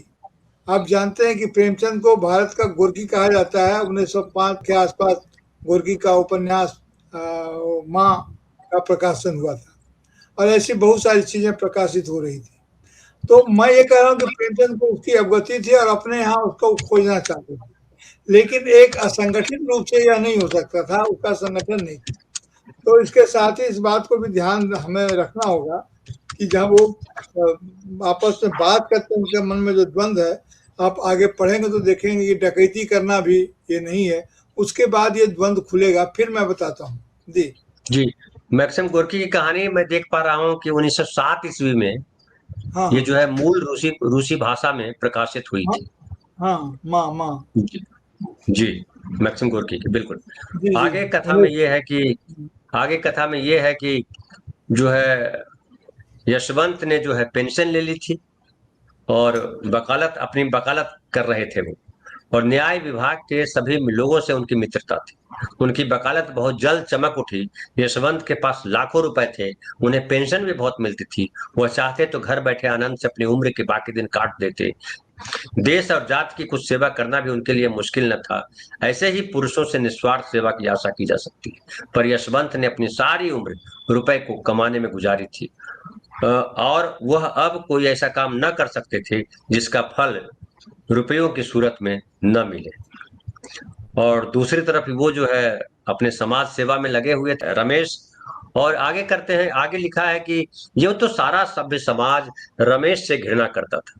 आप जानते हैं कि प्रेमचंद को भारत का गोर्की कहा जाता है। 1905 के आसपास गोर्की का उपन्यास माँ का प्रकाशन हुआ था, और ऐसी बहुत सारी चीजें प्रकाशित हो रही थी। तो मैं ये कह रहा हूँ कि प्रेमचंद को उसकी अवगति थी और अपने यहाँ उसको खोजना चाहते थे, लेकिन एक असंगठित रूप से यह नहीं हो सकता था, उसका संगठन नहीं था। तो इसके साथ ही इस बात को भी ध्यान हमें रखना होगा कि जब वो आपस में बात करते हैं, उनके मन में जो द्वंद्व है, आप आगे पढ़ेंगे तो देखेंगे कि डकैती करना भी ये नहीं है। उसके बाद ये द्वंद्व खुलेगा, फिर मैं बताता हूँ। जी जी, मैक्सिम गोर्की की कहानी मैं देख पा रहा हूँ कि 1907 ईस्वी में हाँ ये हाँ जो है मूल रूसी रूसी भाषा में प्रकाशित हुई हाँ थी। हाँ, माँ माँ, जी जी, मैक्सिम गोर्की की बिल्कुल। जी जी, आगे कथा में ये है कि आगे कथा में ये है कि जो है यशवंत ने जो है पेंशन ले ली थी और वकालत, अपनी वकालत कर रहे थे वो, और न्याय विभाग के सभी लोगों से उनकी मित्रता थी। उनकी वकालत बहुत जल्द चमक उठी। यशवंत के पास लाखों रुपए थे, उन्हें पेंशन भी बहुत मिलती थी। वह चाहते तो घर बैठे आनंद से अपनी उम्र के बाकी दिन काट देते। देश और जात की कुछ सेवा करना भी उनके लिए मुश्किल न था। ऐसे ही पुरुषों से निस्वार्थ सेवा की आशा की जा सकती है, पर यशवंत ने अपनी सारी उम्र रुपए को कमाने में गुजारी थी, और वह अब कोई ऐसा काम न कर सकते थे जिसका फल रुपयों की सूरत में न मिले। और दूसरी तरफ वो जो है अपने समाज सेवा में लगे हुए थे रमेश। और आगे करते हैं, आगे लिखा है कि ये तो सारा सभ्य समाज रमेश से घृणा करता था,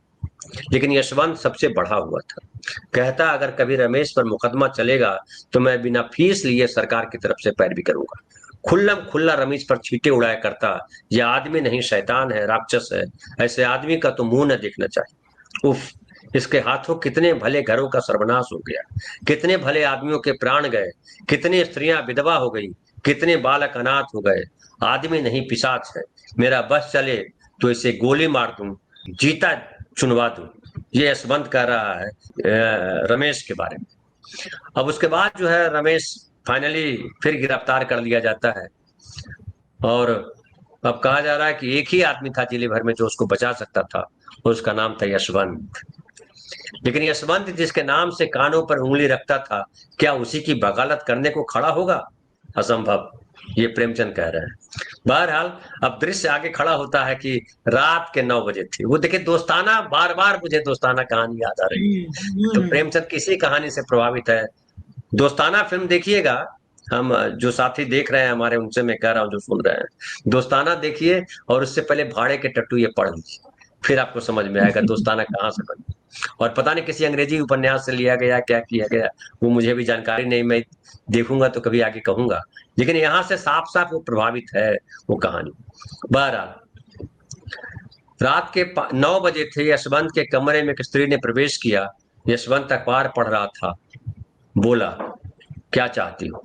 लेकिन यशवंत सबसे बढ़ा हुआ था। कहता अगर कभी रमेश पर मुकदमा चलेगा तो मैं बिना फीस लिए सरकार की तरफ से पैरवी करूंगा। खुल्लम खुल्ला रमेश पर छींटे उड़ाया करता, यह आदमी नहीं शैतान है, राक्षस है, ऐसे आदमी का तो मुंह न देखना चाहिए। उफ, इसके हाथों कितने भले घरों का सर्वनाश हो गया, कितने भले आदमियों के प्राण गए, कितनी स्त्रियां विधवा हो गई, कितने बालक अनाथ हो गए। आदमी नहीं पिशाच है, मेरा बस चले तो इसे गोली मार दूं, जीता चुनवा दूं। ये यशवंत कह रहा है रमेश के बारे में। अब उसके बाद जो है रमेश फाइनली फिर गिरफ्तार कर लिया जाता है, और अब कहा जा रहा है कि एक ही आदमी था जिले भर में जो उसको बचा सकता था, और उसका नाम था यशवंत। लेकिन यशवंत जिसके नाम से कानों पर उंगली रखता था, क्या उसी की वकालत करने को खड़ा होगा? असंभव, ये प्रेमचंद कह रहे हैं। बहरहाल अब दृश्य आगे खड़ा होता है कि रात के 9 बजे थी। वो देखिए दोस्ताना, बार बार मुझे दोस्ताना कहानी याद आ रही है। तो हम्म, प्रेमचंद किसी कहानी से प्रभावित है। दोस्ताना फिल्म देखिएगा हम जो साथी देख रहे हैं हमारे, उनसे मैं कह रहा हूँ जो सुन रहे हैं, दोस्ताना देखिए और उससे पहले भाड़े के टट्टू ये पढ़ लीजिए, फिर आपको समझ में आएगा दोस्ताना कहाँ से बनी। और पता नहीं किसी अंग्रेजी उपन्यास से लिया गया, क्या किया गया, वो मुझे भी जानकारी नहीं, मैं देखूंगा तो कभी आगे कहूंगा, लेकिन यहाँ से साफ साफ वो प्रभावित है वो कहानी। बहरहाल रात के 9 बजे थे, यशवंत के कमरे में एक स्त्री ने प्रवेश किया। यशवंत अखबार पढ़ रहा था। बोला, क्या चाहती हो?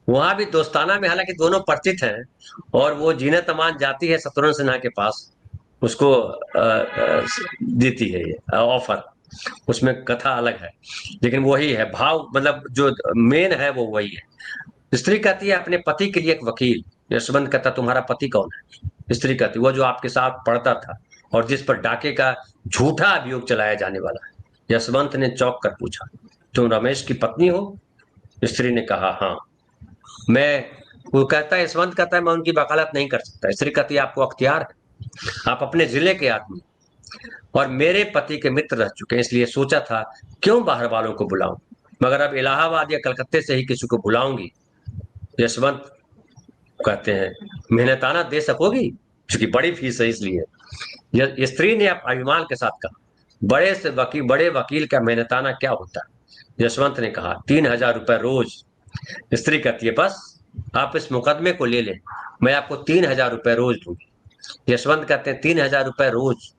वहां भी दोस्ताना में हालांकि दोनों परिचित हैं, और वो जीनत अमान जाती है शत्रुघ्न सिन्हा के पास, उसको देती है ये ऑफर, उसमें कथा अलग है, लेकिन वही है भाव, मतलब जो मेन है वो वही है। स्त्री कहती है अपने पति के लिए एक वकील। यशवंत कहता, तुम्हारा पति कौन है? स्त्री कहती, वो जो आपके साथ पढ़ता था और जिस पर डाके का झूठा अभियोग चलाया जाने वाला है। यशवंत ने चौंक कर पूछा, तुम रमेश की पत्नी हो? स्त्री ने कहा, हाँ। मैं वो कहता है, यशवंत कहता है, मैं उनकी वकालत नहीं कर सकता। स्त्री कहती है, आपको अख्तियार है, आप अपने जिले के आदमी और मेरे पति के मित्र रह चुके हैं, इसलिए सोचा था क्यों बाहर वालों को बुलाऊं, मगर अब इलाहाबाद या कलकत्ते से ही किसी को बुलाऊंगी। यशवंत कहते हैं, मेहनताना दे सकोगी? क्योंकि बड़ी फीस है इसलिए। यह स्त्री ने अभिमान के साथ कहा, बड़े वकील का मेहनताना क्या होता है? यशवंत ने कहा, 3,000 रुपए रोज। स्त्री कहती है, बस आप इस मुकदमे को ले लें, मैं आपको 3,000 रुपए रोज दूंगी। यशवंत कहते हैं, 3,000 रुपए रोज?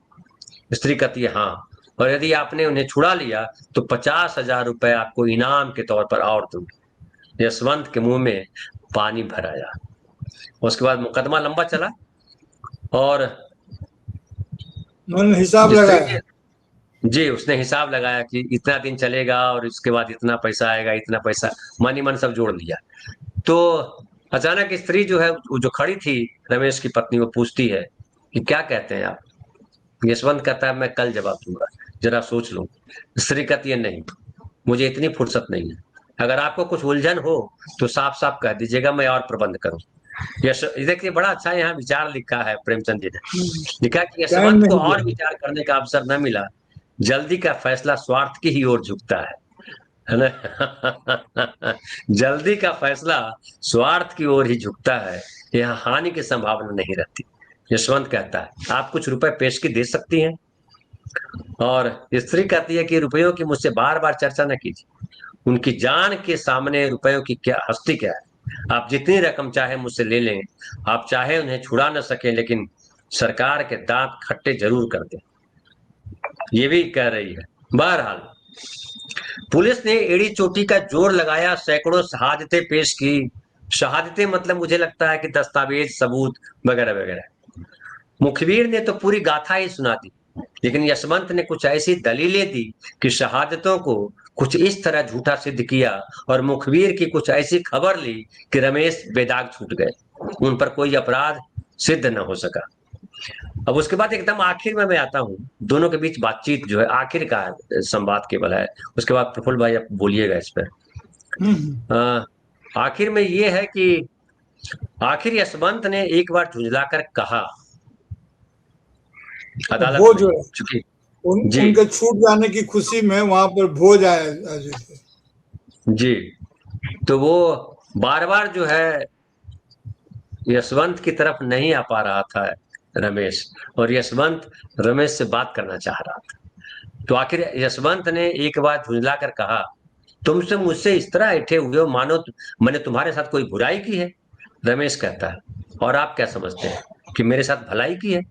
स्त्री कहती है, हाँ, और यदि आपने उन्हें छुड़ा लिया तो 50,000 रुपए आपको इनाम के तौर पर और दूंगी। यशवंत के मुंह में पानी भर आया। उसके बाद मुकदमा लंबा चला और उन्होंने हिसाब स्त्री लगाया। ने, जी, उसने हिसाब लगाया कि इतना दिन चलेगा और इसके बाद इतना पैसा आएगा, इतना पैसा मन ही मन सब जोड़ लिया। तो अचानक स्त्री जो है, वो जो खड़ी थी, रमेश की पत्नी, वो पूछती है कि क्या कहते हैं आप? यशवंत कहता है, मैं कल जवाब दूंगा, जरा सोच लो। स्त्री कहती है, नहीं, मुझे इतनी फुर्सत नहीं है, अगर आपको कुछ उलझन हो तो साफ साफ कह दीजिएगा, मैं और प्रबंध करूं। यश देखिए, बड़ा अच्छा यहाँ विचार लिखा है प्रेमचंद जी ने। लिखा कि टाइम यशवंत को नहीं और दिया। विचार करने का अवसर न मिला, जल्दी का फैसला स्वार्थ की ही ओर झुकता है ना? जल्दी का फैसला स्वार्थ की ओर ही झुकता है, यहाँ हानि की संभावना नहीं रहती। यशवंत कहता है, आप कुछ रुपए पेशगी दे सकती हैं? और स्त्री कहती है कि रुपयों की मुझसे बार बार चर्चा न कीजिए, उनकी जान के सामने रुपयों की क्या हस्ती क्या है। आप जितनी रकम चाहे मुझसे ले लें, आप चाहे उन्हें छुड़ा न सके, लेकिन सरकार के दांत खट्टे जरूर कर दें, ये भी कह रही है। बहरहाल पुलिस ने एड़ी चोटी का जोर लगाया, सैकड़ों शहादतें पेश की। शहादतें मतलब मुझे लगता है कि दस्तावेज, सबूत वगैरह वगैरह। मुखबिर ने तो पूरी गाथा ही सुना दी, लेकिन यशवंत ने कुछ ऐसी दलीलें दी कि शहादतों को कुछ इस तरह झूठा सिद्ध किया, और मुखबिर की कुछ ऐसी खबर ली कि रमेश बेदाग छूट गए, उन पर कोई अपराध सिद्ध न हो सका। अब उसके बाद एकदम आखिर में मैं आता हूँ, दोनों के बीच बातचीत जो है आखिर का संवाद केवल है। उसके बाद प्रफुल्ल भाई आप बोलिएगा इस पर। हम्म। आखिर में ये है कि आखिर यशवंत ने एक बार झुंझलाकर कहा, अदालत वो में, जो है, चूंकि, जी, उनके छूट जाने की खुशी में वहां पर भोज आयोजित थे। जी, तो वो बार बार जो है यशवंत की तरफ नहीं आ पा रहा था रमेश, और यशवंत रमेश से बात करना चाह रहा था। तो आखिर यशवंत ने एक बार झुंझला कर कहा, तुमसे मुझसे इस तरह ऐठे हुए हो मानो मैंने तुम्हारे साथ कोई बुराई की है। रमेश कहता है, और आप क्या समझते हैं कि मेरे साथ भलाई की है?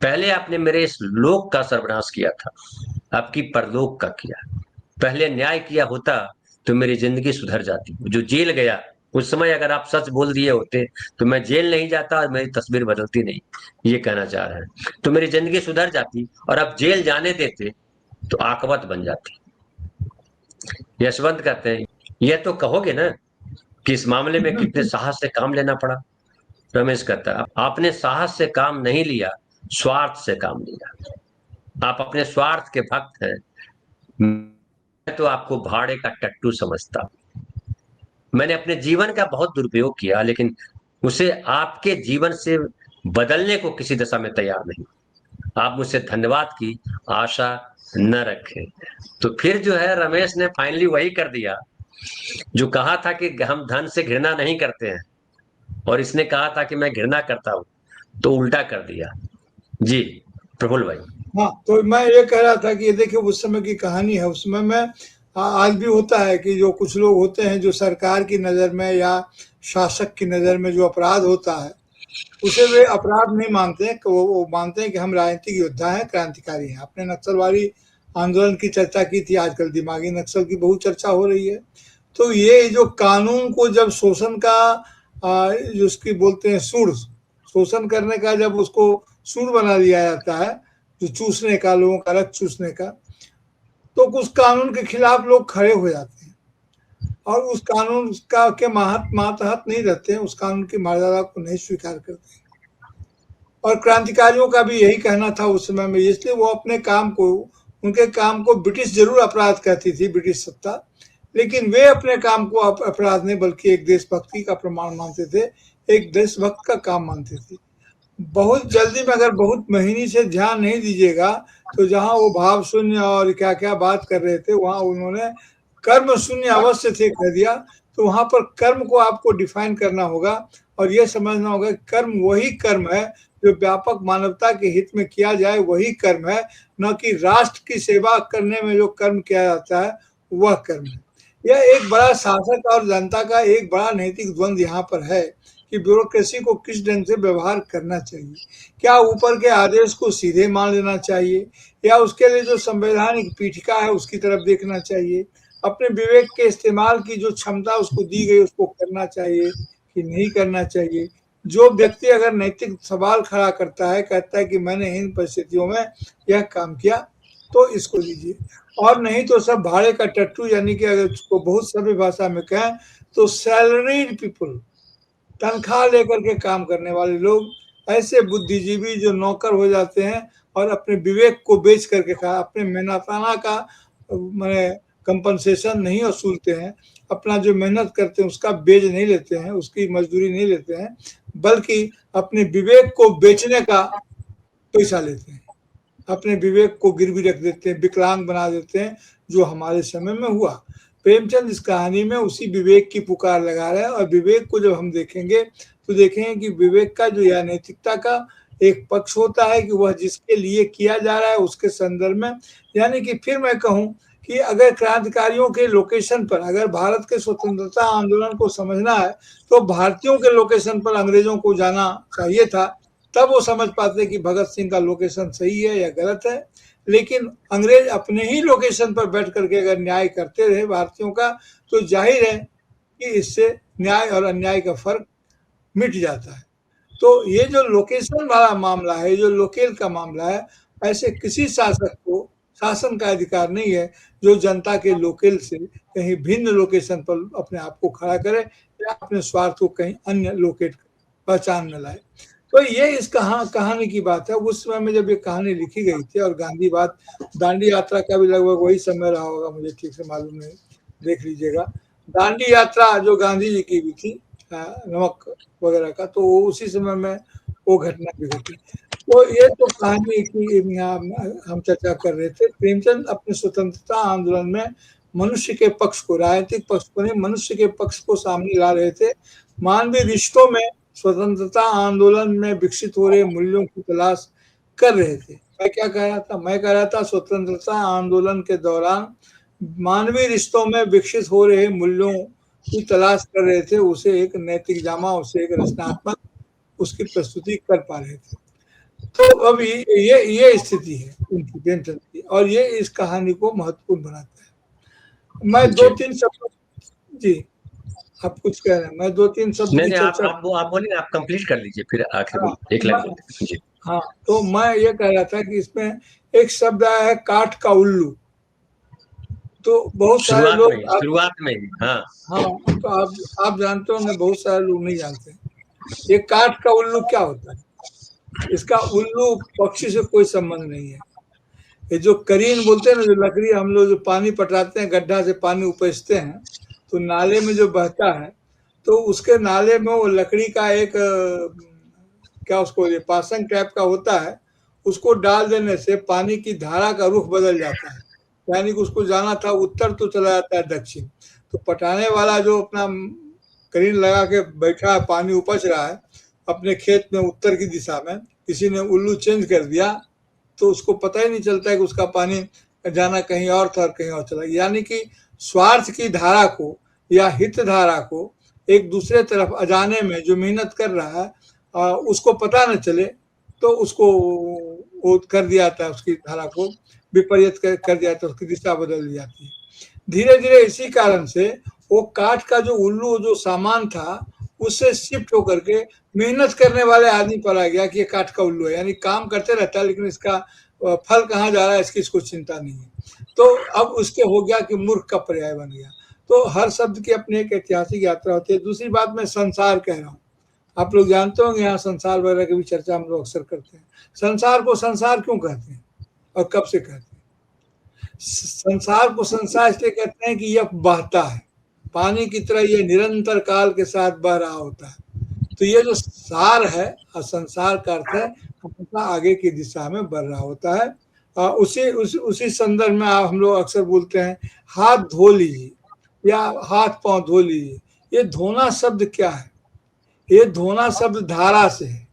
पहले आपने मेरे इस लोक का सर्वनाश किया था, अब की परलोक का किया। पहले न्याय किया होता तो मेरी जिंदगी सुधर जाती। जो जेल गया उस समय अगर आप सच बोल दिए होते तो मैं जेल नहीं जाता और मेरी तस्वीर बदलती नहीं, ये कहना चाह रहे हैं। तो मेरी जिंदगी सुधर जाती, और अब जेल जाने देते तो आकबत बन जाती। यशवंत कहते हैं, ये तो कहोगे ना कि इस मामले में कितने साहस से काम लेना पड़ा। रमेश कहता है, आपने साहस से काम नहीं लिया, स्वार्थ से काम लिया। आप अपने स्वार्थ के भक्त हैं, मैं तो आपको भाड़े का टट्टू समझता। मैंने अपने जीवन का बहुत दुरुपयोग किया, लेकिन उसे आपके जीवन से बदलने को किसी दशा में तैयार नहीं। आप मुझसे धन्यवाद की आशा न रखें। तो फिर जो है रमेश ने फाइनली वही कर दिया जो कहा था कि हम धन से घृणा नहीं करते हैं, और इसने कहा था कि मैं घृणा करता हूं, तो उल्टा कर दिया। जी प्रफुल्ल भाई। हाँ, तो मैं ये कह रहा था कि ये देखिए उस समय की कहानी है। उस समय में आज भी होता है कि जो कुछ लोग होते हैं जो सरकार की नज़र में या शासक की नज़र में जो अपराध होता है उसे वे अपराध नहीं मानते हैं। वो मानते हैं कि हम राजनीतिक योद्धा हैं, क्रांतिकारी हैं। आपने नक्सलवादी आंदोलन की चर्चा की थी, आजकल दिमागी नक्सल की बहुत चर्चा हो रही है। तो ये जो कानून को जब शोषण का जो उसकी बोलते हैं सूढ़, शोषण करने का जब उसको सूढ़ बना दिया जाता है, जो चूसने का, लोगों का रक्त चूसने का, तो उस कानून के खिलाफ लोग खड़े हो जाते हैं और उस कानून का के मातहत नहीं रहते हैं, उस कानून की मर्यादा को नहीं स्वीकार करते। और क्रांतिकारियों का भी यही कहना था उस समय में, इसलिए वो अपने काम को, उनके काम को ब्रिटिश जरूर अपराध कहती थी, ब्रिटिश सत्ता, लेकिन वे अपने काम को अपराध नहीं बल्कि एक देशभक्ति का प्रमाण मानते थे, एक देशभक्त का काम मानते थे। बहुत जल्दी में अगर बहुत महीनी से ध्यान नहीं दीजिएगा तो जहां वो भाव शून्य और क्या क्या बात कर रहे थे वहां उन्होंने कर्म शून्य अवश्य थे कह दिया। तो वहां पर कर्म को आपको डिफाइन करना होगा और ये समझना होगा कि कर्म वही कर्म है जो व्यापक मानवता के हित में किया जाए, वही कर्म है, न कि राष्ट्र की सेवा करने में जो कर्म किया जाता है वह कर्म है। यह एक बड़ा शासक और जनता का एक बड़ा नैतिक द्वंद्व यहाँ पर है कि ब्यूरोक्रेसी को किस ढंग से व्यवहार करना चाहिए। क्या ऊपर के आदेश को सीधे मान लेना चाहिए या उसके लिए जो संवैधानिक पीठिका है उसकी तरफ देखना चाहिए। अपने विवेक के इस्तेमाल की जो क्षमता उसको दी गई उसको करना चाहिए कि नहीं करना चाहिए। जो व्यक्ति अगर नैतिक सवाल खड़ा करता है, कहता है कि मैंने इन परिस्थितियों में यह काम किया, तो इसको लीजिए, और नहीं तो सब भाड़े का टट्टू, यानी कि अगर उसको बहुत सभ्य भाषा में कहें तो सैलरीड पीपुल, तनख्वाह लेकर के काम करने वाले लोग, ऐसे बुद्धिजीवी जो नौकर हो जाते हैं और अपने विवेक को बेच करके अपने मेहनताना का मैंने कंपनसेशन नहीं वसूलते हैं, अपना जो मेहनत करते हैं उसका बेच नहीं लेते हैं, उसकी मजदूरी नहीं लेते हैं, बल्कि अपने विवेक को बेचने का पैसा लेते हैं, अपने विवेक को गिरवी रख देते हैं, विकलांग बना देते हैं, जो हमारे समय में हुआ। प्रेमचंद इस कहानी में उसी विवेक की पुकार लगा रहा है और विवेक को जब हम देखेंगे तो देखेंगे कि विवेक का जो या नैतिकता का एक पक्ष होता है कि वह जिसके लिए किया जा रहा है उसके संदर्भ में, यानी कि फिर मैं कहूं कि अगर क्रांतिकारियों के लोकेशन पर, अगर भारत के स्वतंत्रता आंदोलन को समझना है तो भारतीयों के लोकेशन पर अंग्रेजों को जाना चाहिए था, तब वो समझ पाते कि भगत सिंह का लोकेशन सही है या गलत है। लेकिन अंग्रेज अपने ही लोकेशन पर बैठ करके अगर न्याय करते रहे भारतीयों का, तो जाहिर है कि इससे न्याय और अन्याय का फर्क मिट जाता है। तो ये जो लोकेशन वाला मामला है, जो लोकेल का मामला है, ऐसे किसी शासक को शासन का अधिकार नहीं है जो जनता के लोकेल से कहीं भिन्न लोकेशन पर अपने आप को खड़ा करे या अपने स्वार्थ को कहीं अन्य लोकेट पहचान में लाए। तो ये इस कहानी की बात है। उस समय में जब ये कहानी लिखी गई थी, और गांधीवाद, दांडी यात्रा का भी लगभग वही समय रहा होगा, मुझे ठीक से मालूम नहीं, देख लीजिएगा। दांडी यात्रा जो गांधी जी की भी थी, नमक वगैरह का, तो उसी समय में वो घटना भी घटी। तो ये तो कहानी की हम चर्चा कर रहे थे। प्रेमचंद अपने स्वतंत्रता आंदोलन में मनुष्य के पक्ष को, राजनीतिक पक्ष को नहीं, मनुष्य के पक्ष को सामने ला रहे थे। मानवीय रिश्तों में स्वतंत्रता आंदोलन में विकसित हो रहे मूल्यों की तलाश कर रहे थे। मैं क्या कह रहा था? मैं कह रहा था स्वतंत्रता आंदोलन के दौरान मानवीय रिश्तों में विकसित हो रहे मूल्यों की तलाश कर रहे थे, उसे एक नैतिक जामा, उसे एक रचनात्मक उसकी प्रस्तुति कर पा रहे थे। तो अभी ये स्थिति है उनकी, प्रेमचंद की, और ये इस कहानी को महत्वपूर्ण बनाता है। मैं दो तीन शब्द, जी आप कुछ कह रहे हैं, मैं दो तीन शब्द की चर्चा। आप बोलिए, आप कंप्लीट कर लीजिए, फिर आखिर में एक लाइन जी। हाँ, तो मैं ये कह रहा था कि इसमें एक शब्द आया है, काठ का उल्लू। तो बहुत सारे लोग शुरुआत में हाँ, तो आप जानते होंगे, बहुत सारे लोग नहीं जानते ये काठ का उल्लू क्या होता है। इसका उल्लू पक्षी से कोई संबंध नहीं है। ये जो करीन बोलते हैं ना, जो लकड़ी हम लोग जो पानी पटाते हैं, गड्ढा से पानी उपजते हैं, तो नाले में जो बहता है, तो उसके नाले में वो लकड़ी का एक क्या उसको पासन टाइप का होता है, उसको डाल देने से पानी की धारा का रुख बदल जाता है। यानी कि उसको जाना था उत्तर तो चला जाता है दक्षिण, तो पटाने वाला जो अपना करीन लगा के बैठा है, पानी उपज रहा है अपने खेत में उत्तर की दिशा में, किसी ने उल्लू चेंज कर दिया तो उसको पता ही नहीं चलता है कि उसका पानी जाना कहीं और था और कहीं और चला। यानी कि स्वार्थ की धारा को या हित धारा को एक दूसरे तरफ अजाने में जो मेहनत कर रहा है उसको पता न चले तो उसको वो कर दिया जाता है, उसकी धारा को विपरीत कर दिया जाता है, उसकी दिशा बदल दी जाती है। धीरे धीरे इसी कारण से वो काठ का जो उल्लू जो सामान था उससे शिफ्ट होकर के मेहनत करने वाले आदमी पर आ गया कि ये काठ का उल्लू है, यानी काम करते रहता है लेकिन इसका फल कहाँ जा रहा है इसकी इसको चिंता नहीं है। तो अब उसके हो गया कि मूर्ख का पर्याय बन गया। तो हर शब्द की अपनी एक ऐतिहासिक यात्रा होती है। दूसरी बात मैं संसार कह रहा हूँ, आप लोग जानते होंगे यहाँ संसार वगैरह की भी चर्चा हम लोग अक्सर करते हैं। संसार को संसार क्यों कहते हैं और कब से कहते हैं? संसार को संसार इसलिए कहते हैं कि यह बहता है, पानी की तरह ये निरंतर काल के साथ बह रहा होता है। तो ये जो सार है और संसार का अर्थ है हमेशा आगे की दिशा में बढ़ रहा होता है। उसी संदर्भ में आप हम लोग अक्सर बोलते हैं हाथ धो लीजिए या हाथ पांव धो लीजिए। ये धोना शब्द क्या है? ये धोना शब्द धारा से है,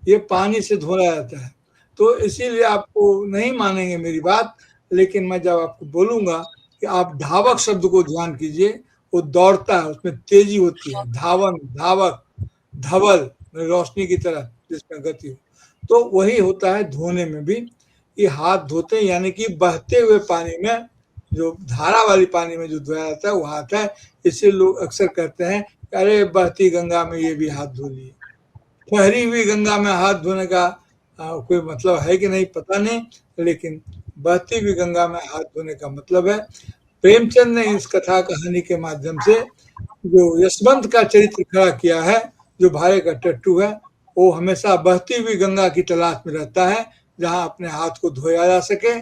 ये पानी से धोया जाता है। तो इसीलिए आपको नहीं मानेंगे मेरी बात, लेकिन मैं जब आपको बोलूंगा कि आप धावक शब्द को ध्यान कीजिए, वो दौड़ता है, उसमें तेजी होती है, धावन, धावक, धवल, रोशनी की तरह जिसमें गति हो, तो वही होता है धोने में भी। ये हाथ धोते हैं यानी कि बहते हुए पानी में, जो धारा वाली पानी में जो धोया जाता है वो हाथ है। इससे लोग अक्सर कहते हैं अरे बहती गंगा में ये भी हाथ धो लिए। ठहरी हुई गंगा में हाथ धोने का कोई मतलब है कि नहीं पता नहीं, लेकिन बहती हुई गंगा में हाथ धोने का मतलब है। प्रेमचंद ने इस कथा कहानी के माध्यम से जो यशवंत का चरित्र खड़ा किया है, जो भारे का टट्टू है, वो हमेशा बहती हुई गंगा की तलाश में रहता है जहां अपने हाथ को धोया जा सके।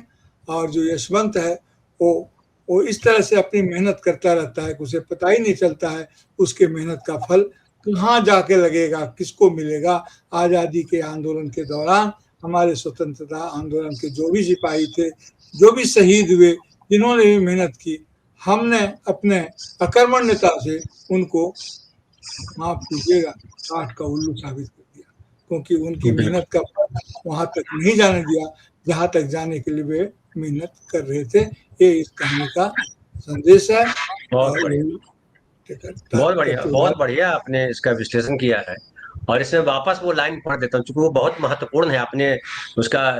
और जो यशवंत है वो इस तरह से अपनी मेहनत करता रहता है कि उसे पता ही नहीं चलता है उसके मेहनत का फल कहाँ जाके लगेगा, किसको मिलेगा। आज़ादी के आंदोलन के दौरान हमारे स्वतंत्रता आंदोलन के जो भी सिपाही थे, जो भी शहीद हुए, जिन्होंने भी मेहनत की, हमने अपने अकर्मण्यता से उनको माफ कीजिएगा काठ का उल्लू साबित कर दिया, क्योंकि उनकी मेहनत का फल वहां तक नहीं जाने दिया जहां तक जाने के लिए वे मेहनत कर रहे थे। ये इस कहानी का संदेश है। बहुत बढ़िया आपने इसका विश्लेषण किया है। और इसमें वापस वो लाइन पढ़ देता हूँ क्योंकि वो बहुत महत्वपूर्ण है, आपने उसका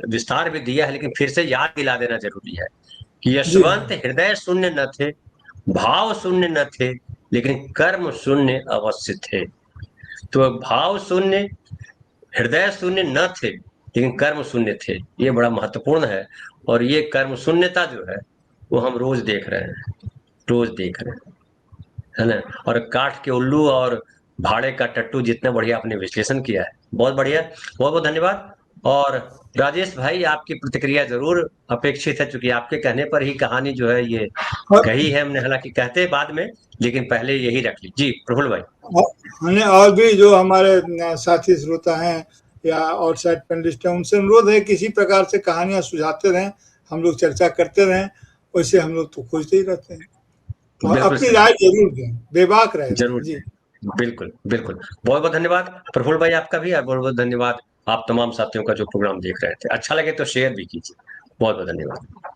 विस्तार भी दिया है, लेकिन फिर से याद दिला देना जरूरी है कि यशवंत हृदय शून्य न थे, भाव शून्य न थे, लेकिन कर्म शून्य अवश्य थे। तो भाव शून्य, हृदय शून्य न थे, लेकिन कर्म शून्य थे। ये बड़ा महत्वपूर्ण है। और ये कर्म शून्यता जो है वो हम रोज देख रहे हैं, रोज देख रहे हैं, है ना। और काठ के उल्लू और भाड़े का टट्टू, जितना बढ़िया आपने विश्लेषण किया है, बहुत बढ़िया, बहुत बहुत धन्यवाद। और राजेश भाई आपकी प्रतिक्रिया जरूर अपेक्षित है, क्योंकि आपके कहने पर ही कहानी जो है ये कही है हमने, हालांकि कहते बाद में, लेकिन पहले यही रख ली। जी प्रफुल्ल भाई। हमने और भी जो हमारे साथी श्रोता हैं या और साइड पेनलिस्ट हैं, उनसे अनुरोध है किसी प्रकार से कहानियां सुझाते रहें, हम लोग चर्चा करते रहें। वैसे हम लोग तो खोजते ही रहते हैं और अपनी राय जरूर दें, बेबाक रहे जरूर जी। बिल्कुल बिल्कुल, बहुत बहुत धन्यवाद प्रफुल्ल भाई आपका भी, और बहुत बहुत धन्यवाद आप तमाम साथियों का जो प्रोग्राम देख रहे थे। अच्छा लगे तो शेयर भी कीजिए। बहुत बहुत धन्यवाद।